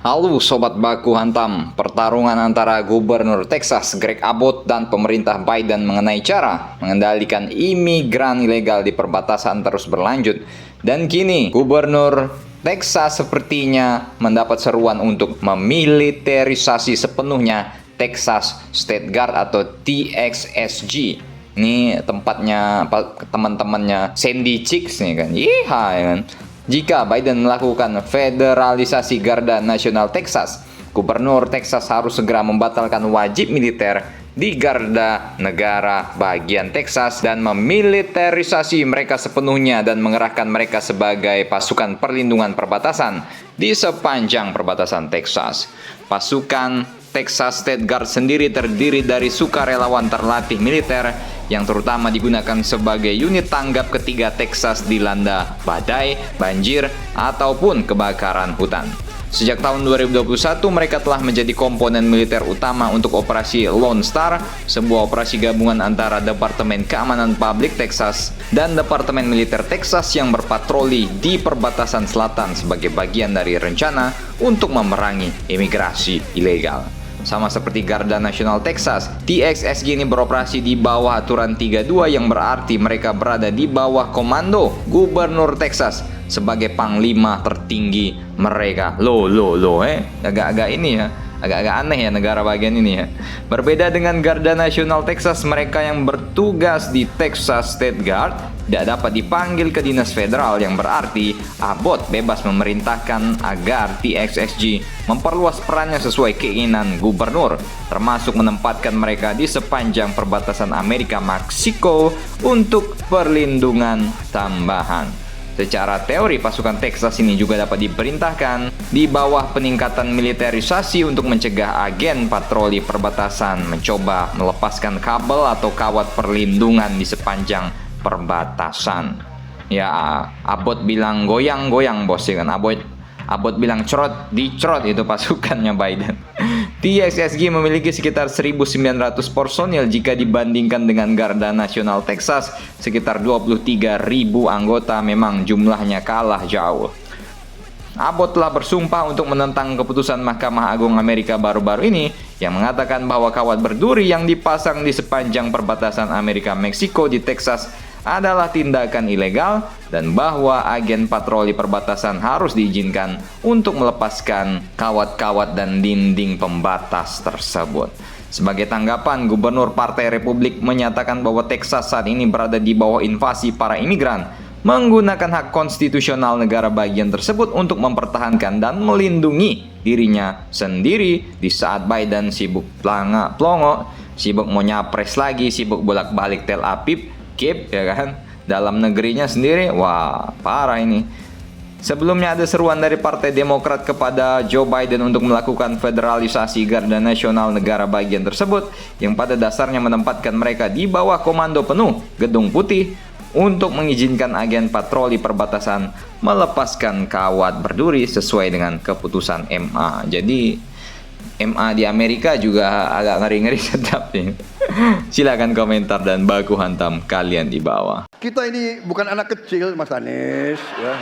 Halo Sobat Baku Hantam, pertarungan antara Gubernur Texas Greg Abbott dan pemerintah Biden mengenai cara mengendalikan imigran ilegal di perbatasan terus berlanjut. Dan kini Gubernur Texas sepertinya mendapat seruan untuk memiliterisasi sepenuhnya Texas State Guard atau TXSG. Ini tempatnya teman-temannya Sandy Chicks nih kan. Yiha ya kan. Jika Biden melakukan federalisasi Garda Nasional Texas, Gubernur Texas harus segera membatalkan wajib militer di Garda Negara bagian Texas dan memiliterisasi mereka sepenuhnya dan mengerahkan mereka sebagai pasukan perlindungan perbatasan di sepanjang perbatasan Texas. Pasukan Texas State Guard sendiri terdiri dari sukarelawan terlatih militer yang terutama digunakan sebagai unit tanggap ketika Texas dilanda badai, banjir, ataupun kebakaran hutan. Sejak tahun 2021, mereka telah menjadi komponen militer utama untuk operasi Lone Star, sebuah operasi gabungan antara Departemen Keamanan Publik Texas dan Departemen Militer Texas yang berpatroli di perbatasan selatan sebagai bagian dari rencana untuk memerangi imigrasi ilegal. Sama seperti Garda Nasional Texas, TXSG ini beroperasi di bawah aturan 32 yang berarti mereka berada di bawah komando Gubernur Texas sebagai panglima tertinggi mereka. Agak-agak ini ya, agak-agak aneh ya negara bagian ini ya. Berbeda dengan Garda Nasional Texas, mereka yang bertugas di Texas State Guard tidak dapat dipanggil ke dinas federal, yang berarti Abbott bebas memerintahkan agar TXSG memperluas perannya sesuai keinginan gubernur, termasuk menempatkan mereka di sepanjang perbatasan Amerika-Meksiko untuk perlindungan tambahan. Secara teori, pasukan Texas ini juga dapat diperintahkan di bawah peningkatan militerisasi untuk mencegah agen patroli perbatasan mencoba melepaskan kabel atau kawat perlindungan di sepanjang perbatasan. Ya, Abbott bilang goyang-goyang bos ya kan. Abbott bilang cerot, dicerot itu pasukannya Biden. TXSG memiliki sekitar 1.900 personil jika dibandingkan dengan Garda Nasional Texas sekitar 23.000 anggota. Memang jumlahnya kalah jauh. Abbott telah bersumpah untuk menentang keputusan Mahkamah Agung Amerika baru-baru ini yang mengatakan bahwa kawat berduri yang dipasang di sepanjang perbatasan Amerika-Meksiko di Texas adalah tindakan ilegal dan bahwa agen patroli perbatasan harus diizinkan untuk melepaskan kawat-kawat dan dinding pembatas tersebut. Sebagai tanggapan, Gubernur Partai Republik menyatakan bahwa Texas saat ini berada di bawah invasi para imigran, menggunakan hak konstitusional negara bagian tersebut untuk mempertahankan dan melindungi dirinya sendiri di saat Biden sibuk plongo, sibuk mau nyapres lagi, sibuk bolak-balik Tel Aviv, Kiev, ya kan, dalam negerinya sendiri. Wah, parah ini. Sebelumnya ada seruan dari Partai Demokrat kepada Joe Biden untuk melakukan federalisasi Garda Nasional negara bagian tersebut yang pada dasarnya menempatkan mereka di bawah komando penuh Gedung Putih untuk mengizinkan agen patroli perbatasan melepaskan kawat berduri sesuai dengan keputusan MA. Jadi MA di Amerika juga agak ngeri-ngeri sedap nih. Silakan komentar dan baku hantam kalian di bawah. Kita ini bukan anak kecil, Mas Anies, ya.